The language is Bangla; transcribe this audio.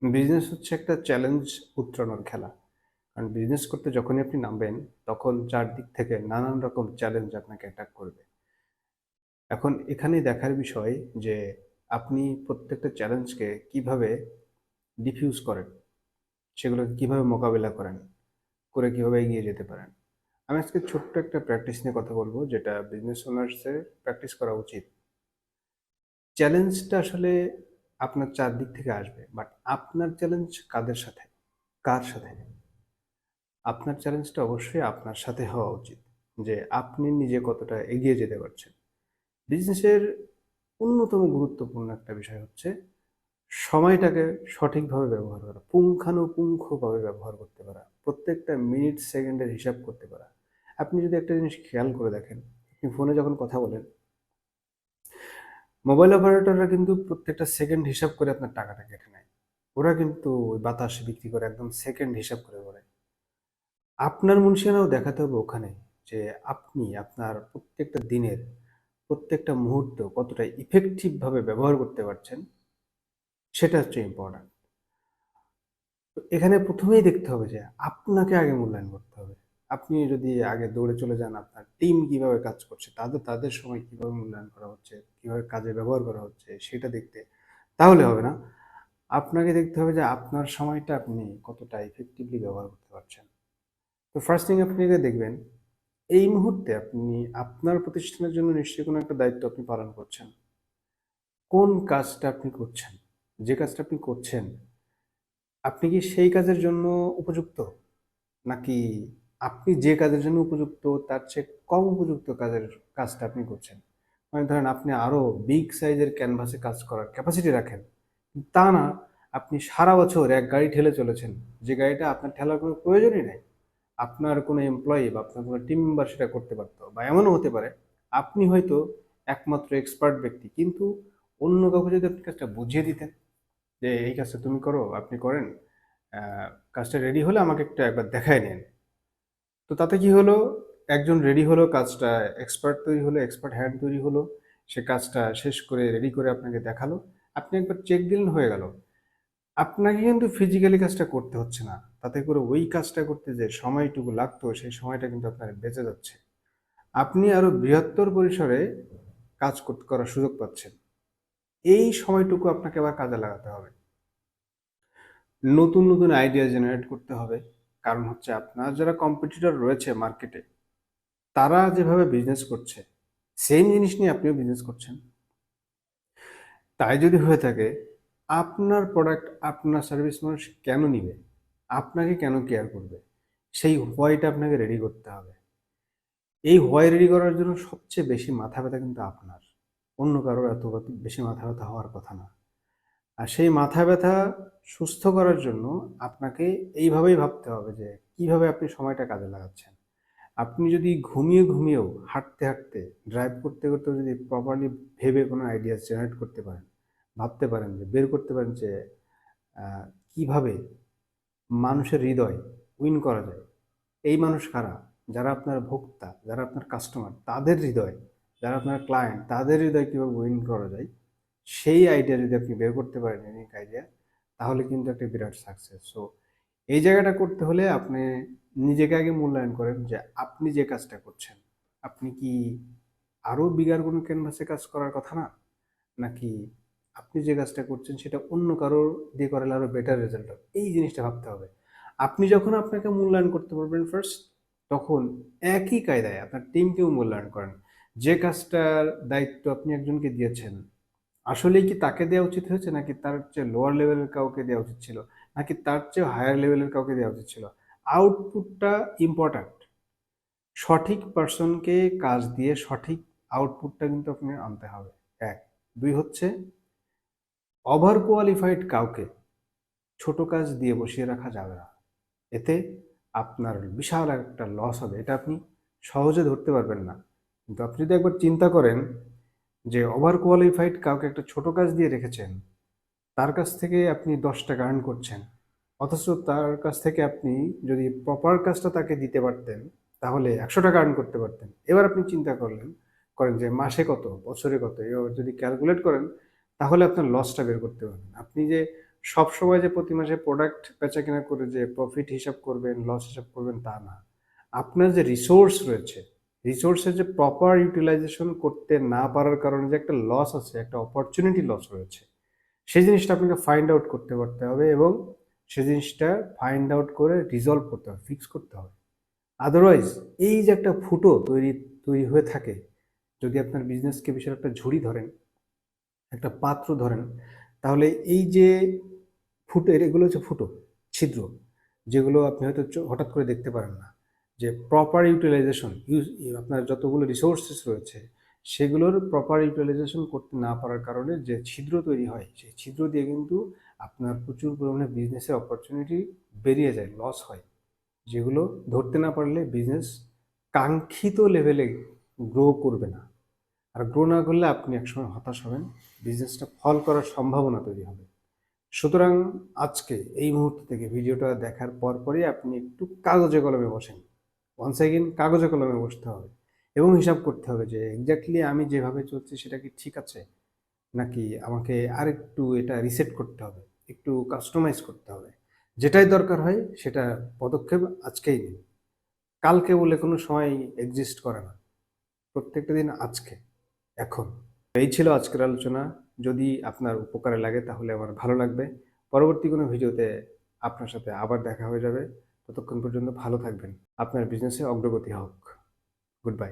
বিজনেস হচ্ছে একটা চ্যালেঞ্জ উতরানোর খেলা। কারণ বিজনেস করতে যখনই আপনি নামবেন, তখন চারদিক থেকে নানান রকম চ্যালেঞ্জ আপনাকে অ্যাটাক করবে। এখন এখানেই দেখার বিষয় যে আপনি প্রত্যেকটা চ্যালেঞ্জকে কিভাবে ডিফিউজ করেন, সেগুলোকে কিভাবে মোকাবিলা করেন, করে কিভাবে এগিয়ে যেতে পারেন। আমি আজকে ছোট্ট একটা প্র্যাকটিস নিয়ে কথা বলবো, যেটা বিজনেস ওনার্সের প্র্যাকটিস করা উচিত। চ্যালেঞ্জটা আসলে আপনার চারদিক থেকে আসবে, বাট আপনার চ্যালেঞ্জ কাদের সাথে, কার সাথে? আপনার চ্যালেঞ্জটা অবশ্যই আপনার সাথে হওয়া উচিত, যে আপনি নিজে কতটা এগিয়ে যেতে পারছেন। বিজনেসের অন্যতম গুরুত্বপূর্ণ একটা বিষয় হচ্ছে সময়টাকে সঠিকভাবে ব্যবহার করা, পুঙ্খানুপুঙ্খভাবে ব্যবহার করতে পারা, প্রত্যেকটা মিনিট সেকেন্ডের হিসাব করতে পারা। আপনি যদি একটা জিনিস খেয়াল করে দেখেন, আপনি ফোনে যখন কথা বলেন, মোবাইল অপারেটররা কিন্তু প্রত্যেকটা সেকেন্ড হিসাব করে আপনার টাকাটা কেটে নেয়। ওরা কিন্তু ওই বাতাসে বিক্রি করে একদম সেকেন্ড হিসাব করে বলে। আপনার মুনশিয়ানাও দেখাতে হবে ওখানে, যে আপনি আপনার প্রত্যেকটা দিনের প্রত্যেকটা মুহূর্ত কতটা ইফেক্টিভ ভাবে ব্যবহার করতে পারছেন, সেটা হচ্ছে ইম্পর্ট্যান্ট। তো এখানে প্রথমেই দেখতে হবে যে আপনাকে আগে মূল্যায়ন করতে হবে। আপনি যদি আগে দৌড়ে চলে যান আপনার টিম কিভাবে কাজ করছে, তাদের তাদের সময় কিভাবে মূল্যায়ন করা হচ্ছে, কিভাবে কাজে ব্যবহার করা হচ্ছে সেটা দেখতে, তাহলে হবে না। আপনাকে দেখতে হবে যে আপনার সময়টা আপনি কতটা ইফেক্টিভলি ব্যবহার করতে পারছেন। তো ফার্স্ট থিং আপনি এটা দেখবেন, এই মুহূর্তে আপনি আপনার প্রতিষ্ঠানের জন্য নিশ্চয়ই কোনো একটা দায়িত্ব আপনি পালন করছেন। কোন কাজটা আপনি করছেন, যে কাজটা আপনি করছেন, আপনি কি সেই কাজের জন্য উপযুক্ত, নাকি আপনি যে কাজের জন্য উপযুক্ত তার চেয়ে কম উপযুক্ত কাজটা আপনি করছেন? মানে ধরেন আপনি আরো বিগ সাইজের ক্যানভাসে কাজ করার ক্যাপাসিটি রাখেন, তা না, আপনি সারা বছর এক গাড়ি ঠেলে চলেছেন, যে গাড়িটা আপনার ঠেলার কোনো প্রয়োজনই নাই। আপনার কোনো এমপ্লয়ি বা আপনার কোনো টিম মেম্বার সেটা করতে পারতো, বা এমনও হতে পারে আপনি হয়তো একমাত্র এক্সপার্ট ব্যক্তি, কিন্তু অন্য কাউকে যদি আপনি কাজটা বুঝিয়ে দিতেন যে এই কাজটা তুমি করো, আপনি করেন, কাজটা রেডি হলে আমাকে একটু একবার দেখায় নেন। তো তাতে কি হলো, একজন রেডি হলো, কাজটা এক্সপার্ট তৈরি হলো, এক্সপার্ট হ্যান্ড তৈরি হলো, সে কাজটা শেষ করে রেডি করে আপনাকে দেখালো, আপনি একবার চেক দিলেন, হয়ে গেল। আপনাকে কিন্তু ফিজিক্যালি কাজটা করতে হচ্ছে না, তাতে করে ওই কাজটা করতে যে সময়টুকু লাগতো সেই সময়টা কিন্তু আপনার বেঁচে যাচ্ছে। আপনি আরো বৃহত্তর পরিসরে করার সুযোগ পাচ্ছেন। এই সময়টুকু আপনাকে আবার কাজে লাগাতে হবে, নতুন নতুন আইডিয়া জেনারেট করতে হবে। কারণ হচ্ছে আপনার যারা কম্পিটিটর রয়েছে মার্কেটে, তারা যেভাবে বিজনেস করছে, সেম জিনিস নিয়ে আপনিও বিজনেস করছেন। তাই যদি হয়ে থাকে, আপনার প্রোডাক্ট, আপনার সার্ভিস মানুষ কেন নিবে, আপনাকে কেন কেয়ার করবে, সেই হোয়াইটা আপনাকে রেডি করতে হবে। এই হোয়াই রেডি করার জন্য সবচেয়ে বেশি মাথা ব্যথা কিন্তু আপনার, অন্য কারোর এত বেশি মাথা ব্যথা হওয়ার কথা না। আর সেই মাথা ব্যথা সুস্থ করার জন্য আপনাকে এইভাবেই ভাবতে হবে যে কিভাবে আপনি সময়টা কাজে লাগাচ্ছেন। আপনি যদি ঘুমিয়ে ঘুমিয়েও, হাঁটতে হাঁটতে, ড্রাইভ করতে করতে যদি প্রপারলি ভেবে কোনো আইডিয়া জেনারেট করতে পারেন, ভাবতে পারেন, যে বের করতে পারেন যে কিভাবে মানুষের হৃদয় উইন করা যায়। এই মানুষ কারা? যারা আপনার ভোক্তা, যারা আপনার কাস্টমার, তাদের হৃদয়, যারা আপনার ক্লায়েন্ট, তাদের হৃদয় কিভাবে উইন করা যায়, সেই আইডিয়া যদি আপনি বের করতে পারেন, ইউনিক আইডিয়া, তাহলে কিন্তু একটা বিরাট সাকসেস। সো এই জায়গাটা করতে হলে আপনি নিজেকে আগে মূল্যায়ন করেন যে আপনি যে কাজটা করছেন, আপনি কি আরো বিগার কোনো ক্যানভাসে কাজ করার কথা না, নাকি আপনি যে কাজটা করছেন সেটা অন্য কারোর দিয়ে করালে আরো বেটার রেজাল্ট হবে। এই জিনিসটা ভাবতে হবে। আপনি যখন আপনাকে মূল্যায়ন করতে পারবেন ফার্স্ট, তখন একই কায়দায় আপনার টিমকেও মূল্যায়ন করেন। যে কাজটার দায়িত্ব আপনি একজনকে দিয়েছেন, আসলেই কি তাকে দেওয়া উচিত হয়েছে, নাকি তার চেয়ে লোয়ার লেভেলের কাউকে দেওয়া উচিত ছিল, নাকি তার চেয়ে হায়ার লেভেলের কাউকে দেওয়া উচিত ছিল? আউটপুটটা ইম্পর্ট্যান্ট। সঠিক পার্সনকে কাজ দিয়ে সঠিক আউটপুটটা কিন্তু আপনি আনতে হবে। এক। দুই হচ্ছে, ওভার কোয়ালিফাইড কাউকে ছোট কাজ দিয়ে বসিয়ে রাখা যাবে না। এতে আপনার বিশাল একটা লস হবে, এটা আপনি সহজে ধরতে পারবেন না। কিন্তু আপনি যদি একবার চিন্তা করেন যে ওভার কোয়ালিফাইড কাউকে একটা ছোট কাজ দিয়ে রেখেছেন, তার কাছ থেকে আপনি 10 টাকা আর্ন করছেন, অথচ তার কাছ থেকে আপনি যদি প্রপার কাজটা তাকে দিতে পারতেন, তাহলে 100 টাকা আর্ন করতে পারতেন। এবার আপনি চিন্তা করেন যে মাসে কত, বছরে কত, এবার যদি ক্যালকুলেট করেন, তাহলে আপনার লসটা বের করতে পারবেন। আপনি যে সবসময় যে প্রতি মাসে প্রোডাক্ট বেচাকেনা করে যে প্রফিট হিসাব করবেন, লস হিসাব করবেন তা না। আপনার যে রিসোর্স রয়েছে, রিসোর্সের যে প্রপার ইউটিলাইজেশন করতে না পারার কারণে যে একটা লস আছে, একটা অপরচুনিটি লস রয়েছে, সেই জিনিসটা আপনাকে ফাইন্ড আউট করতে পারতে হবে এবং সেই জিনিসটা ফাইন্ড আউট করে রিজলভ করতে হবে, ফিক্স করতে হবে। আদারওয়াইজ এই যে একটা ফুটো তৈরি তৈরি হয়ে থাকে, যদি আপনার বিজনেসকে বিশাল একটা ঝুড়ি ধরেন, একটা পাত্র ধরেন, তাহলে এই যে ফুটো, এগুলো হচ্ছে ফুটো, ছিদ্র, যেগুলো আপনি হয়তো হঠাৎ করে দেখতে পারেন না। যে প্রপার ইউটিলাইজেশন, আপনার যতগুলো রিসোর্সেস রয়েছে সেগুলোর প্রপার ইউটিলাইজেশন করতে না পারার কারণে যে ছিদ্র তৈরি হয়, সেই ছিদ্র দিয়ে কিন্তু আপনার প্রচুর পরিমাণে বিজনেসের অপরচুনিটি বেরিয়ে যায়, লস হয়, যেগুলো ধরতে না পারলে বিজনেস কাঙ্ক্ষিত লেভেলে গ্রো করবে না। আর গ্রো না করলে আপনি একসময় হতাশ হবেন, বিজনেসটা ফল করার সম্ভাবনা তৈরি হবে। সুতরাং আজকে এই মুহূর্ত থেকে ভিডিওটা দেখার পরপরই আপনি একটু কাগজে কলমে বসেন। ওয়ান্স এগেন কাগজে কলমে বসতে হবে এবং হিসাব করতে হবে যে এক্স্যাক্টলি আমি যেভাবে চলছি সেটা কি ঠিক আছে, নাকি আমাকে আরেকটু এটা রিসেট করতে হবে, একটু কাস্টমাইজ করতে হবে। যেটাই দরকার হয় সেটা পদক্ষেপ আজকেই নিন। কালকে বলে কোনো সময় এক্সিস্ট করে না, প্রত্যেকটা দিন আজকে, এখন। এই ছিল আজকের আলোচনা। যদি আপনার উপকারে লাগে তাহলে আমার ভালো লাগবে। পরবর্তী কোনো ভিডিওতে আপনার সাথে আবার দেখা হয়ে যাবে। ততক্ষণ পর্যন্ত ভালো থাকবেন। আপনার বিজনেসে অগ্রগতি হোক। Good bye.